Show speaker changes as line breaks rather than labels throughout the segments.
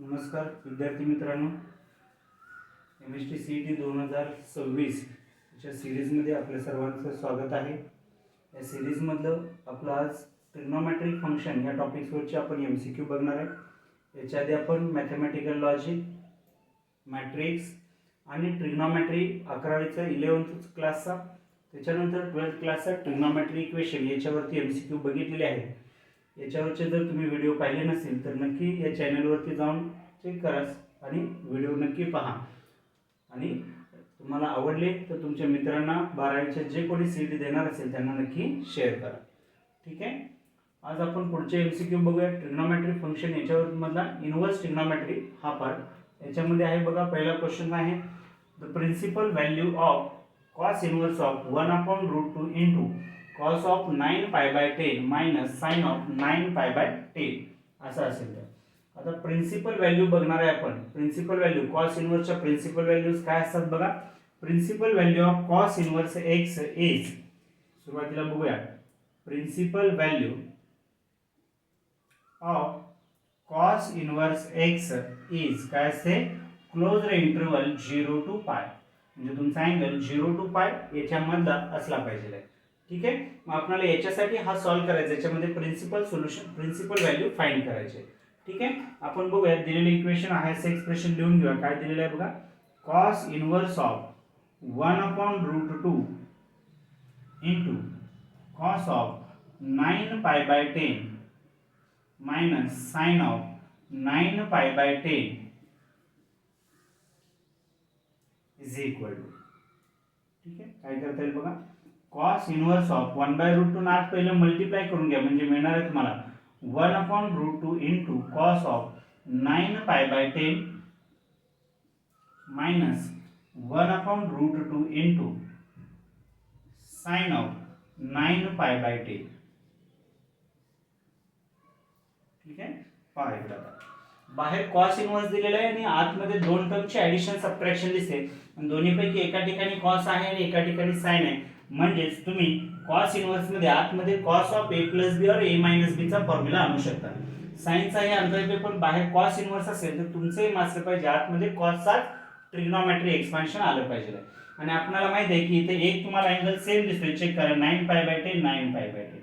नमस्कार विद्यार्थी मित्रांनो, MST CET 2026 च्या सिरीजमध्ये आपल्या सर्वांचं स्वागत आहे। या सिरीजमधलं आपलं आज ट्रिग्नोमेट्रिक फंक्शन या टॉपिक्सवरचे आपण MCQ बघणार आहे। याच्या आधी आपण मॅथमॅटिकल लॉजिक, मॅट्रिक्स आणि ट्रिग्नोमेट्री 11वीचा 11th क्लासचा, त्याच्यानंतर 12th क्लासचा ट्रिग्नोमेट्री इक्वेशन याच्यावरती MCQ बघितलेले आहेत। याच्यावरचे जर तुम्ही व्हिडिओ पाहिले नसेल तर नक्की या चॅनलवरती जाऊन चेक करा आणि व्हिडिओ नक्की पहा। आणि तुम्हाला आवडले तर तुमच्या मित्रांना 12वीचे जे कोणी CET देणार असेल त्यांना नक्की शेअर करा। ठीक आहे, आज आपण पुढचे MCQ बघूया। ट्रिग्नोमेट्री फंक्शन याच्यावर मधला इनव्हर्स ट्रिग्नोमेट्री हा पार्ट याच्यामध्ये आहे बघा। पहिला क्वेश्चन आहे the principal value of cos inverse of 1/√2 into cos of 9π/10 minus sine of 9π/10 असं असेल। तर आता प्रिन्सिपल व्हॅल्यू बघणार आहे आपण। प्रिन्सिपल व्हॅल्यू cos इनव्हर्सच्या प्रिन्सिपल व्हॅल्यूज काय असतात बघा। Principal value of cos inverse x is, सुरुवातीला बघूया, principal value of cos inverse x is काय असते, क्लोज्ड इंटरवल 0 to π, म्हणजे तुमचा अँगल 0 to π याच्यामधला असला पाहिजे। ठीक आहे, मग आपल्याला याच्यासाठी हा सॉल्व करायचा, याच्यामध्ये principle solution, principle value find करायचे। ठीक आहे, आपण बघूया दिलेले इक्वेशन आहे, असं एक्सप्रेशन लिहून घेऊया। काय दिलेलं आहे बघा, cos inverse of 1/√2 into cos of 9π/10 minus sine of 9π/10 is equal to, ठीक आहे, काय करता येईल बघा, cos इनव्हर्स ऑफ 1/√2 ना पहिले मल्टिप्लाय करून घ्या, म्हणजे मिळणार आहे तुम्हाला 1/√2 into cos of 9π/10 minus 1/√2 into sin of 9π/10। ठीक आहे, पहा इकडे आता बाहेर cos इनव्हर्स दिलेला आहे आणि आतमध्ये दोन टर्मची ऍडिशन सबट्रॅक्शन दिसते, दोन्हीपैकी एका ठिकाणी cos आहे आणि एका ठिकाणी sin आहे। म्हणजेच तुम्ही cos इनव्हर्स मध्ये आतमध्ये cos ऑफ a + b और a - b चा फॉर्म्युला आणू शकता। साइनचा हे अंतर्गत पण बाहेर cos इनव्हर्स असेल तर तुमचे मास्टर पाहिजे आतमध्ये cos चा ट्रिग्नोमेट्री एक्सपान्शन आलं पाहिजे। आणि आपल्याला माहिती आहे की इथे एक तुम्हाला अँगल सेम दिसतोय, चेक करा, 9π/10 9π/10।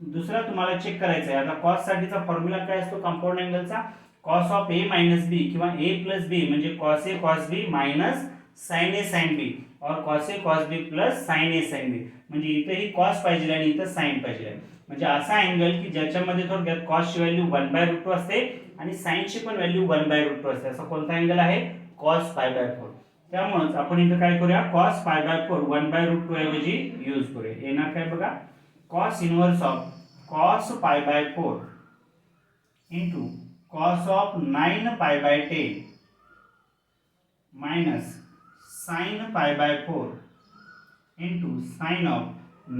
दुसरा तुम्हाला चेक करायचा आहे, आता cos साठीचा फॉर्म्युला काय असतो कंपाऊंड अँगलचा, cos ऑफ a - b किंवा a + b म्हणजे cos a cos b minus sin a sin b और cos a cos b plus sin a sin b, म्हणजे इथेही cos पाहिजे आणि इथे sin पाहिजे। म्हणजे असा अँगल की ज्याच्यामध्ये थोडक्यात cos ची व्हॅल्यू 1/√2 असते आणि sin ची पण व्हॅल्यू 1/√2 असते। असा कोणता अँगल आहे, cos π/4। त्यामुळे आपण इथे काय करूया, cos π/4 1/√2 ऐवजी यूज करूया। येणार काय बघा, cos inverse of cos π/4 into cos of 9π/10 minus sin π/4 into sin of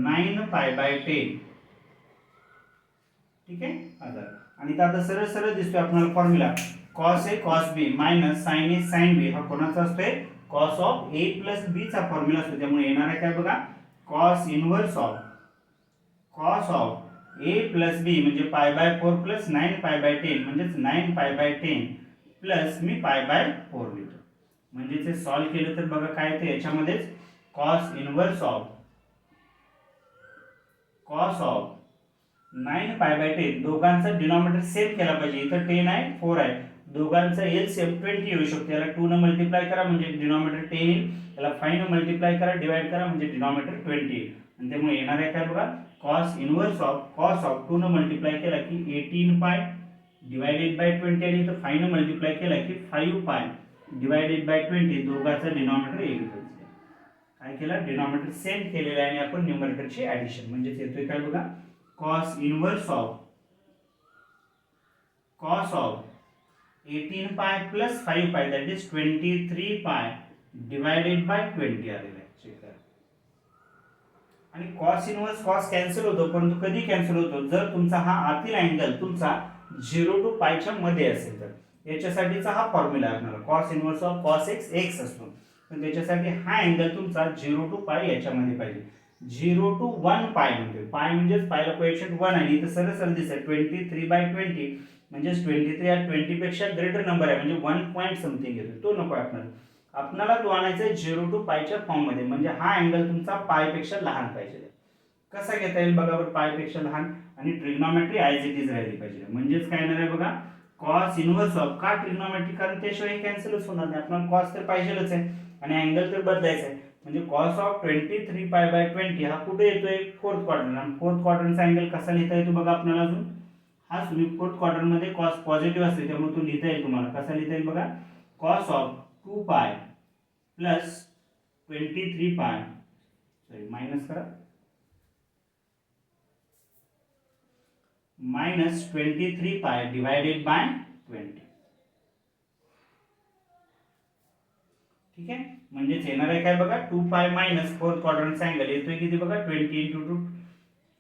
9π/10। ठीक आहे, आणि आता सरळ सरळ दिसतोय आपल्याला formula, cos a cos b minus sin a sin b हा कोणाचा असतोय, cos ऑफ a + b चा फॉर्म्युला असतो। त्यामुळे येणार आहे काय बघा, cos inverse of cos of a + b म्हणजे π/4 प्लस 9π/10 म्हणजेच 9π/10 प्लस मी π/4 लिहितो। म्हणजे ते सॉल्व केलं तर बघा काय येते, याच्यामध्येच cos इनव्हर्स ऑफ 9π/10, दोघांचा डिनॉमिनेटर सेम केला पाहिजे। इथं 10 आहे 4 आहे, दोघांचा LCM 20 येऊ शकतो। याला 2 ने मल्टिप्लाय करा म्हणजे डिनॉमिनेटर 10 येईल, याला 5 ने मल्टिप्लाय करा डिवाइड करा म्हणजे डिनॉमिनेटर 20 येईल। आणि त्यामुळे येणार आहे काय बघा, cos इनव्हर्स ऑफ 2 ने मल्टिप्लाय केला की 18π डिवाइडेड बाय 20 आणि इथं 5 ने मल्टिप्लाय केला की 5π डिवाइडेड बाय 20, दोघांचा डिनॉमिनेटर एक होईल। काय केलं, डिनॉमिनेटर सेम केलेला आहे आणि आपण न्यूमरेटरची ऍडिशन म्हणजे येतोय काय बघा, cos inverse of 18π plus 5π that is 23π divided by 20 आलेला आहे। चेक करा, आणि cos इनव्हर्स cos कॅन्सल होतो, परंतु कधी कॅन्सल होतो, जर तुमचा हा आतील अँगल तुमचा 0 to π च्या मध्ये असेल तर। याच्यासाठीचा हा फॉर्म्युला आहे आपल्याला, cos inverse of cos x x असतो, पण त्याच्यासाठी हा अँगल तुमचा 0 to π याच्यामध्ये पाहिजे। 0 to 1 π म्हणजे पाय म्हणजेच पायला कोएफिशिएंट 1 आणि इथे सरळ सरळ दिसत 23/20 म्हणजे 23 हा 20 पेक्षा ग्रेटर नंबर आहे, म्हणजे 1 पॉईंट समथिंग येतो, तो नको आपल्याला. आपल्याला तो आणायचा आहे 0 to पायच्या फॉर्म मध्ये, म्हणजे हा अँगल तुमचा पाय पेक्षा लहान पाहिजे. कसा घेता येईल बघा बरं, पाय पेक्षा लहान, आणि ट्रिग्नोमेट्री ॲज इट इज राहिली पाहिजे. म्हणजेच काय येणार आहे बघा, कॉस इनव्हर्स ऑफ, का ट्रिग्नोमेट्री, कारण त्याशिवाय कॅन्सलच होणार नाही, आपल्याला कॉस तर पाहिजेलच आहे आणि अँगल तर बदलायचा आहे. म्हणजे कॉस ऑफ 23 पाय बाय 20 हा कुठे येतोय, फोर्थ क्वाड्रंट, आणि फोर्थ क्वाड्रंटचा अँगल कसा लिहिता येतो बघा आपल्याला अजून, हा फोर्थ क्वाड्रंट मध्ये कॉस पॉझिटिव्ह असते, त्यामुळे तो लिहिता येईल तुम्हाला. कसा लिहिता येईल बघा, कॉस ऑफ 2 पाय प्लस 23 पाय, सॉरी मायनस करा, मायनस 23 पाय डिवायडेड बाय 20. ठीक आहे, म्हणजेच येणार आहे काय बघा, 2 पाय मायनस फोर्थ क्वाड्रंटचा अँगल येतोय किती बघा, 20 इंटू 2,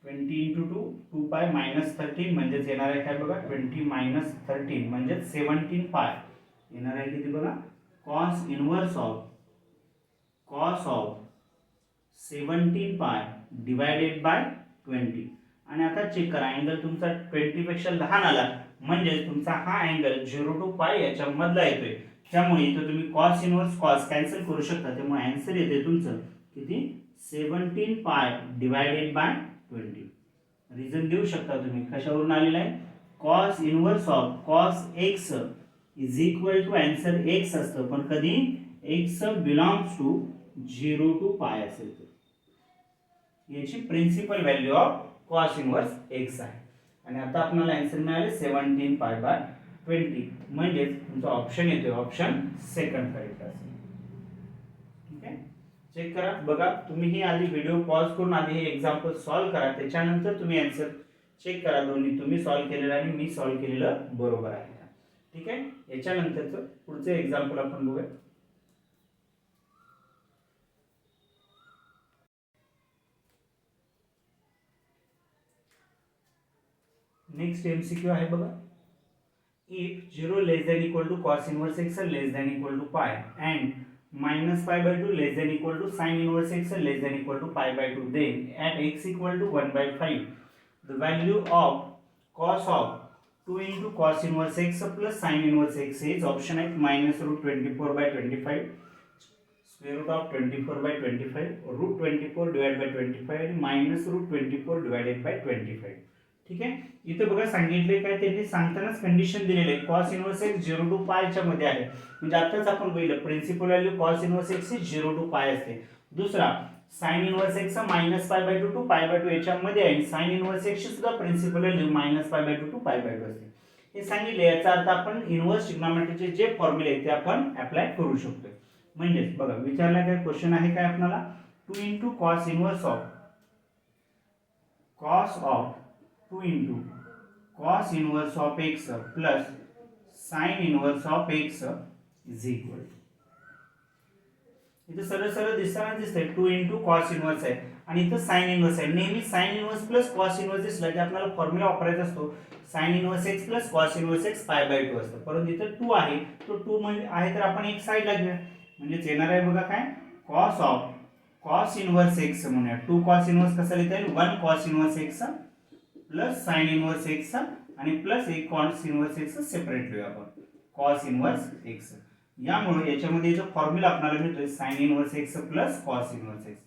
20 इंटू 2, 2 पाय मायनस 13, म्हणजेच येणार आहे काय बघा, 20 मायनस 13 म्हणजे 17 पाय येणार आहे किती बघा, कॉस इनव्हर्स ऑफ 17 पाय डिवायडेड बाय 20. आणि आता चेक करा, अँगल तुमचा 20 पेक्षा लहान आला, म्हणजे तुमचा हा अँगल 0 to पाय याच्या मधला येतोय, त्यामुळे इथं तुम्ही कॉस इनव्हर्स कॉस कॅन्सल करू शकता, त्यामुळे आन्सर येते तुमचं किती, 17 पाय डिवायडेड बाय 20. रिझन देऊ शकता तुम्ही, कशावरून आलेला आहे, cos inverse of cos x is equal to, answer x असतं, पण कधी एक्स बिलॉंग्स टू 0 to पाय असेल तर याची principle value of cos inverse x आहे. आणि आता आपल्याला आन्सर मिळाले 17 पाय बाय 20, म्हणजे तुमचा ऑप्शन येतोय, ऑप्शन सेकंड करेक्ट असेल. ठीक आहे, चेक करा बघा, तुम्ही ही आधी व्हिडिओ पॉज करून आधी हे एक्झाम्पल सॉल्व्ह करा, त्याच्यानंतर तुम्ही आन्सर चेक करा, दोन्ही तुम्ही सॉल्व्ह केलेलं आणि मी सॉल्व्ह केलेलं बरोबर आहे. ठीक आहे, याच्यानंतरचं पुढचं एक्झाम्पल आपण बघूया. नेक्स्ट एमसीक्यू आहे बघा, if 0 less than equal to cos inverse x less than equal to pi and minus pi by 2 less than equal to sin inverse x less than equal to pi by 2, then at x equal to 1 by 5 the value of cos of 2 into cos inverse x plus sin inverse x is option F minus root 24 by 25, square root of 24 by 25, root 24 divided by 25 and minus root 24 divided by 25. ठीक आहे, इथे बघा सांगितले काय, त्यांनी सांगतानाच condition दिलेली आहे, cos इनव्हर्स x 0 to पाय च्या मध्ये आहे, म्हणजे आताच आपण बघितलं principle value cos inverse x ही 0 to पाय असते. दुसरा sin inverse x minus pi by 2 to pi by 2 याच्या मध्ये आहे, sin इनव्हर्स x ची सुद्धा principle value minus pi by 2 to pi by 2 असते. हे सांगितले, याचा अर्थ आपण इनव्हर्स ट्रिग्नोमेट्रीचे जे फॉर्म्युले आहेत ते आपण अप्लाय करू शकतो. म्हणजे बघा विचारला काय क्वेश्चन आहे काय आपल्याला, 2 into cos inverse of cos of 2 into cos inverse of x plus sin inverse of x is equal to, इथे सरळ सरळ दिसताना दिसतंय 2 into cos inverse आहे आणि इथे sin inverse आहे. नेहमी sin inverse plus cos inverse दिसला की आपल्याला फॉर्म्युला वापरायचा असतो sin inverse x plus cos inverse x pi by 2 असतं, परंतु इथे 2 आहे, तो 2 म्हणजे आहे तर आपण एक साइडला घेऊया, म्हणजे येणार आहे बघा काय, cos of cos inverse x म्हणूया, 2 cos inverse कसं लिहिता येईल, 1 cos inverse x plus sign inverse x आणि प्लस एक कॉस इनवर्स एक्स सेपरेट लिहूया आपण, कॉस इनवर्स एक्स. यामुळे याच्यामध्ये जो फॉर्म्युला आपल्याला मिळतोय sign inverse x plus cos inverse x,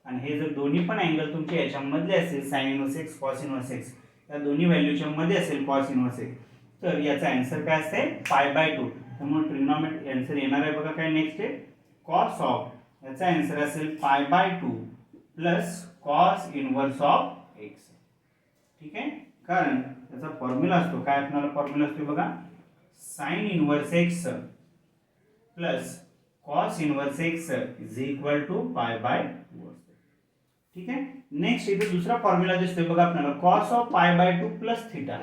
आणि हे जर दोन्ही पण अँगल तुमचे याच्यामधले असेल sign inverse x cos inverse x, या दोन्ही व्हॅल्यूच्या मध्ये असेल कॉस इनवर्स एक्स, तर याचा आन्सर काय असेल पाय बाय 2. त्यामुळे ट्रिग्नोमेट्री आन्सर येणार आहे बघा काय, नेक्स्ट आहे कॉस ऑफ, याचा आन्सर असेल पाय by 2 plus cos inverse of x. ठीक आहे, कारण त्याचा फॉर्म्युला असतो काय, आपल्याला फॉर्म्युला असतो बघा sine inverse x plus cos inverse x is equal to pi by 2 असते. ठीक आहे, नेक्स्ट इथे दुसरा फॉर्म्युला दिसतोय बघा आपल्याला, कॉस ऑफ पाय बाय 2 प्लस थीटा.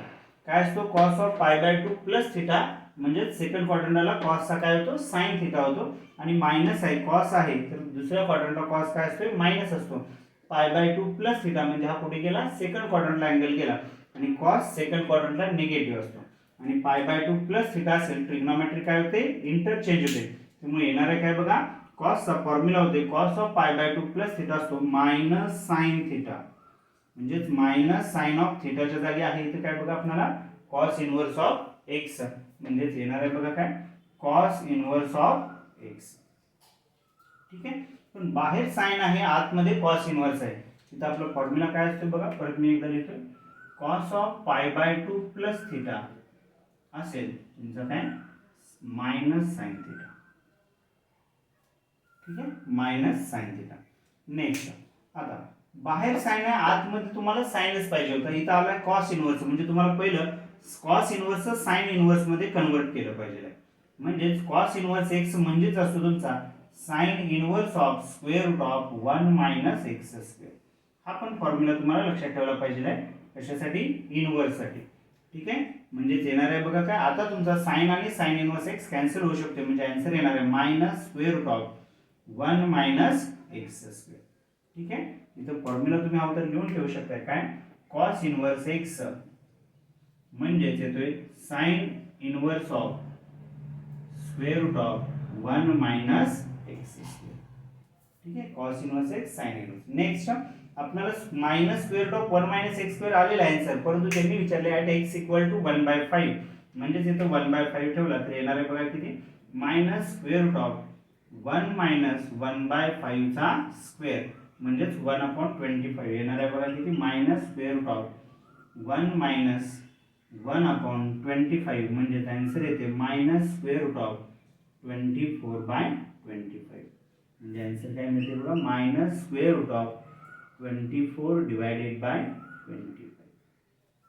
काय असतो कॉस ऑफ पाय बाय 2 प्लस थीटा, म्हणजे सेकंड क्वाड्रंटला कॉसचा काय होतो साइन थीटा होतो, आणि मायनस आहे कॉस आहे तर दुसऱ्या क्वाड्रंटला कॉस काय असतो मायनस असतो. पाय बाय 2 प्लस थीटा म्हणजे हा कुठे गेला सेकंड क्वाड्रंटला अँगल गेला, आणि कॉस सेकंड क्वाड्रंटला निगेटिव्ह असतो, आणि पाय बाय 2 प्लस थीटा असेल ट्रिग्नोमेट्री काय होते इंटरचेंज होते, त्यामुळे येणार आहे काय बघा कॉसचा फॉर्म्युला होते कॉस ऑफ पाय बाय 2 प्लस थीटा असतो मायनस साइन थीटा, म्हणजेच मायनस साइन ऑफ थीटाच्या जागी आहे इथे काय बघा आपल्याला कॉस इनवर्स ऑफ एक्स म्हणजेच येणार आहे बघा काय कॉस इनवर्स ऑफ एक्स. ठीक आहे, पण बाहेर साइन आहे आतमध्ये कॉस इनवर्स आहे. तिथं आपला फॉर्म्युला काय असतो बघा, परत मी एकदा लिहितो. कॉस ऑफ π/2 प्लस थिटा असेल तुमचं काय मायनस साइन थिटा. ठीक आहे, मायनस साइन थिटा. नेक्स्ट आता बाहेर साइन आहे आतमध्ये तुम्हाला साइनच पाहिजे होता. इथं आला कॉस इनवर्स म्हणजे तुम्हाला पहिलं कॉस इनवर्स साइन इनवर्स मध्ये कन्वर्ट केलं पाहिजे. म्हणजे कॉस इनवर्स x म्हणजेच असतो तुमचा sine inverse of square root of 1 minus x square. हा पण फॉर्म्युला तुम्हाला लक्षात ठेवला पाहिजे. कशासाठी? इनवर्स साठी. ठीक आहे, म्हणजे येणार आहे बघा काय आता तुमचा साइन आणि साइन इनवर्स x कॅन्सल होऊ शकते. म्हणजे आन्सर येणार आहे minus square root of 1 minus x square. ठीक आहे, इथं फॉर्म्युला तुम्ही हवं तर लिहून ठेवू शकता. काय कॉस इनवर्स x म्हणजेच येतोय sine inverse of square root of 1 minus x square. ठीक आहे, cos inverse x sine inverse. Next आपल्याला minus square root of 1 minus x square आलेला आहे आन्सर, परंतु त्यांनी विचारले ॲट x इक्वल टू 1/5 म्हणजेच इथं 1/5 ठेवला तर येणार आहे बघा किती minus square root of 1 minus 1/5 चा स्क्वेअर म्हणजेच 1/25 येणार आहे बघा किती minus square root of 1 minus 1/25 म्हणजे आन्सर येते मायनस स्क्वेअर रूट ऑफ 24/25. म्हणजे आन्सर काय मिळते बघा minus square root of 24 divided by 25.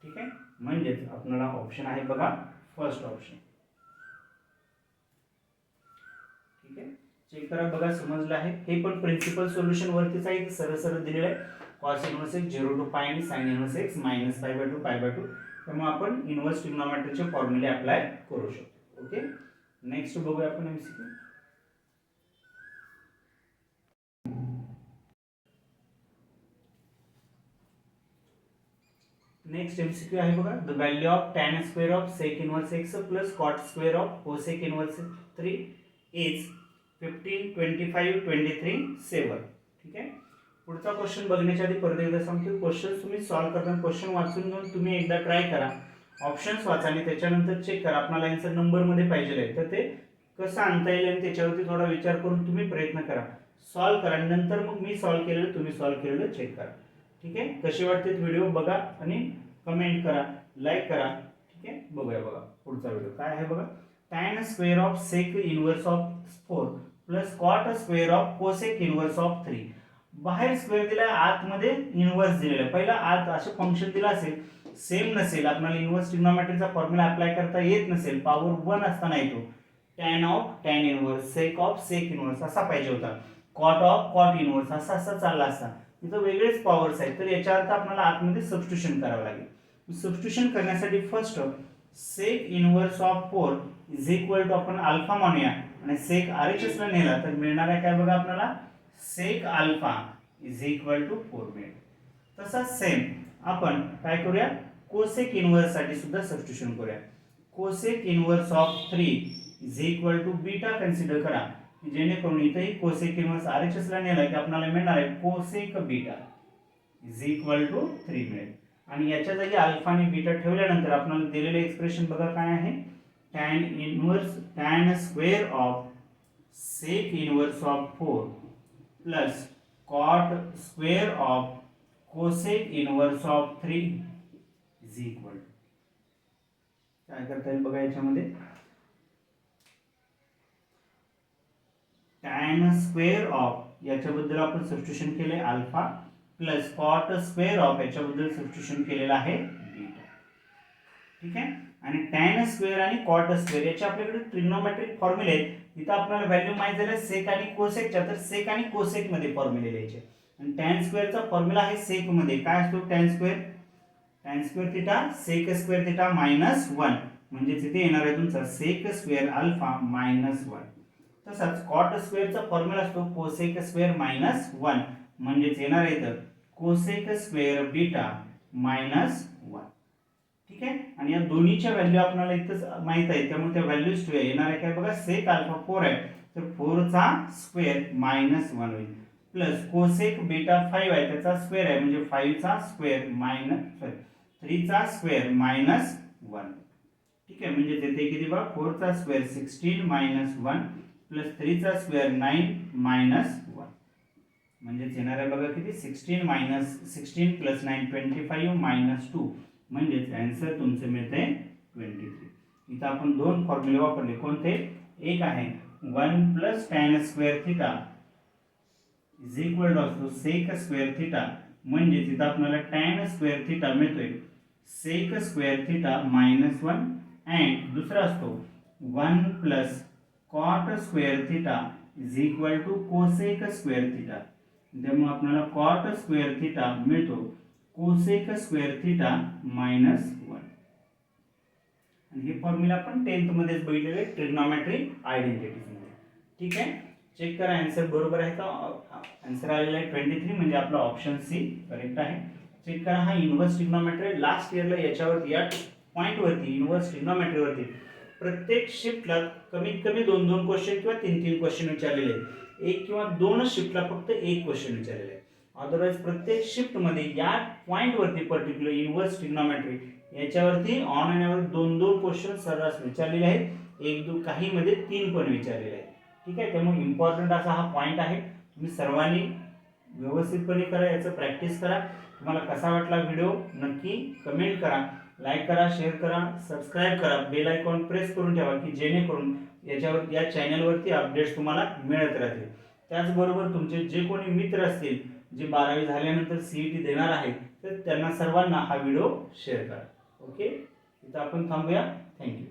ठीक आहे, म्हणजेच आपल्याला ऑप्शन आहे बघा फर्स्ट ऑप्शन. ठीक आहे, चेक करा बघा समजलं आहे. हे पण प्रिन्सिपल सोल्युशन वरतीच आहे, सरळ सरळ दिलेलं आहे. कॉस इनवर्स x 0 to पाय आणि साइन इनवर्स x मायनस π/2 π/2. त्यामुळे आपण इनवर्स ट्रिग्नोमेट्रीचे फॉर्म्युले अप्लाय करू शकतो. ओके, नेक्स्ट बघूया आपण एमसीक्यू. नेक्स्ट एमसीक्यू आहे बघा the value of tan square of sec inverse x plus cot square of cosec inverse 3 is 15 25 23 7. ठीक आहे, पुढचा क्वेश्चन बघण्याच्या आधी परत एकदा सांगतो क्वेश्चन तुम्ही सॉल्व्ह करताना क्वेश्चन वाचून घेऊन तुम्ही एकदा ट्राय करा. ऑप्शन्स वाचा आणि त्याच्यानंतर चेक करा आपल्याला आन्सर नंबर मध्ये पाहिजे आहे तर ते कसं आणता येईल आणि त्याच्यावरती थोडा विचार करून तुम्ही प्रयत्न करा, सॉल्व्ह करा. नंतर मग मी सॉल्व्ह केलेलं तुम्ही सॉल्व्ह केलेलं चेक करा. ठीक आहे, कसे वाटते व्हिडिओ बघा आणि कमेंट करा, लाईक करा. ठीक आहे, बघूया बघा पुढचा व्हिडिओ काय आहे बघा. tan square of sec inverse of 4 plus cot square of cosec inverse of 3. बाहेर स्क्वेअर दिला आतमध्ये इनवर्स दिलेला आहे. पहिला आत असे फंक्शन दिला असेल सेम नसेल आपल्याला इनवर्स ट्रिग्नोमेट्रीचा फॉर्म्युला अप्लाय करता येत नसेल पॉवर 1 असताना येतो tan of tan inverse sec of sec inverse असा पाहिजे होता, cot ऑफ cot इनवर्स असा असा चालला असता. इथं वेगळेच पॉवर्स आहेत तर याच्या अर्थ आपल्याला आतमध्ये सबस्टिट्यूशन करावं लागेल. सबस्टिट्यूशन करण्यासाठी first sec inverse of 4 is equal to आपण अल्फा मानूया आणि sec RHS ला नेला तर मिळणार आहे काय बघा आपल्याला sec alpha is equal to 4 मिळेल. तसंच सेम आपण काय करूया cosec इनवर्स साठी सुद्धा सबस्टिट्यूशन करूया. cosec inverse of 3 is equal to beta consider करा जेणेकरून इथेही cosec इनवर्स RHS ला नेला की आपल्याला मिळणार आहे cosec beta is equal to 3 मिळेल. आणि याच्या जागी अल्फा आणि बीटा ठेवल्यानंतर आपल्याला दिलेले एक्सप्रेशन बघा काय आहे tan square of sec inverse of 4 plus cot square of cosec inverse of 3 is equal. काय करता येईल बघा याच्यामध्ये tan स्क्वेअर ऑफ याच्याबद्दल आपण सबस्टिट्यूशन केले alpha plus cot square of याच्याबद्दल सबस्टिट्यूशन केलेलं आहे बीटा. ठीक आहे, आणि tan स्क्वेअर आणि cot स्क्वेअर याचे आपल्याकडे ट्रिग्नोमेट्रिक फॉर्म्युले आहेत. इथं आपल्याला व्हॅल्यू माहित झाले sec आणि cosec च्या तर sec आणि cosec मध्ये फॉर्म्युले लिहायचे. आणि tan स्क्वेअर चा फॉर्म्युला आहे sec मध्ये काय असतो tan square theta sec square theta minus 1 म्हणजे इथे येणार आहे तुमचा sec स्क्वेअर अल्फा मायनस 1. तसंच cot स्क्वेअर चा फॉर्म्युला असतो cosec स्क्वेअर मायनस 1 म्हणजेच येणार आहे तर cosec स्क्वेअर बीटा मायनस 1. ठीक आहे, आणि या दोन्हीच्या व्हॅल्यू आपल्याला इथंच माहित आहे त्यामुळे त्या व्हॅल्यूज ठेवूया. येणार आहे काय बघा sec अल्फा 4 आहे तर 4 चा स्क्वेअर मायनस 1 होईल प्लस cosec बीटा 5 आहे त्याचा स्क्वेअर आहे म्हणजे 5 चा स्क्वेअर मायनस 3 चा स्क्वेअर मायनस 1. ठीक आहे, म्हणजे येते किती बघा 4 चा स्क्वेअर 16 मायनस 1 प्लस 3 चा स्क्वेअर 9 मायनस 1, म्हणजे येणार आहे बघा किती 16 मायनस 16 प्लस 9 25 मायनस 2, म्हणजे आन्सर तुमचं मिळते 23. इथं आपण दोन फॉर्म्युले वापरले, कोणते? एक आहे 1 plus tan square theta is equal to sec square theta, म्हणजे इथं आपल्याला tan स्क्वेअर थिटा मिळतोय sec square theta minus 1, and दुसरा असतो 1 plus cot square theta is equal to cosec square theta, त्यामुळे आपल्याला कॉट स्क्वेअर थिटा मिळतो cosec square theta minus 1. आणि हे फॉर्म्युला आपण 10th मध्येच बघितलेले ट्रिग्नोमेट्री आयडेंटिटीज मध्ये. ठीक आहे, चेक करा आन्सर बरोबर आहे का. आन्सर आलेला आहे 23, म्हणजे आपला ऑप्शन सी करेक्ट आहे. चेक करा, हा इन्व्हर्स ट्रिग्नोमेट्री लास्ट इयरला याच्यावरती या पॉइंट वरती इन्व्हर्स ट्रिग्नोमेट्री वरती प्रत्येक शिफ्टला कमीत कमी 2-2 क्वेश्चन किंवा 3-3 क्वेश्चन विचारलेले आहेत. एक किंवा दोनच शिफ्टला फक्त एक क्वेश्चन विचारलेले आहे. अदरवाइज प्रत्येक शिफ्ट मध्ये या पॉइंट वरती पर्टिक्युलर इन्व्हर्स ट्रिग्नोमेट्री याच्यावरती ऑन अँड एव्हरेज 2-2 क्वेश्चन सर्रास विचारलेले आहेत. एक दो काही मध्ये 3 पण विचारलेले आहेत. ठीक आहे, त्यामुळे इम्पॉर्टंट असा हा पॉइंट आहे. तुम्ही सर्वांनी व्यवस्थितपणे करा, याचं प्रॅक्टिस करा. तुम्हाला कसा वाटला व्हिडिओ नक्की कमेंट करा, लाईक करा, शेअर करा, सबस्क्राईब करा, बेल आयकॉन प्रेस करून ठेवा की जेणेकरून याच्यावर या चॅनलवरती अपडेट्स तुम्हाला मिळत राहतील. त्याचबरोबर तुमचे जे कोणी मित्र असतील जे 12वी झाल्यानंतर CET देणार आहेत तर त्यांना सर्वांना हा व्हिडिओ शेअर करा. ओके, इथं आपण थांबूया. थँक्यू.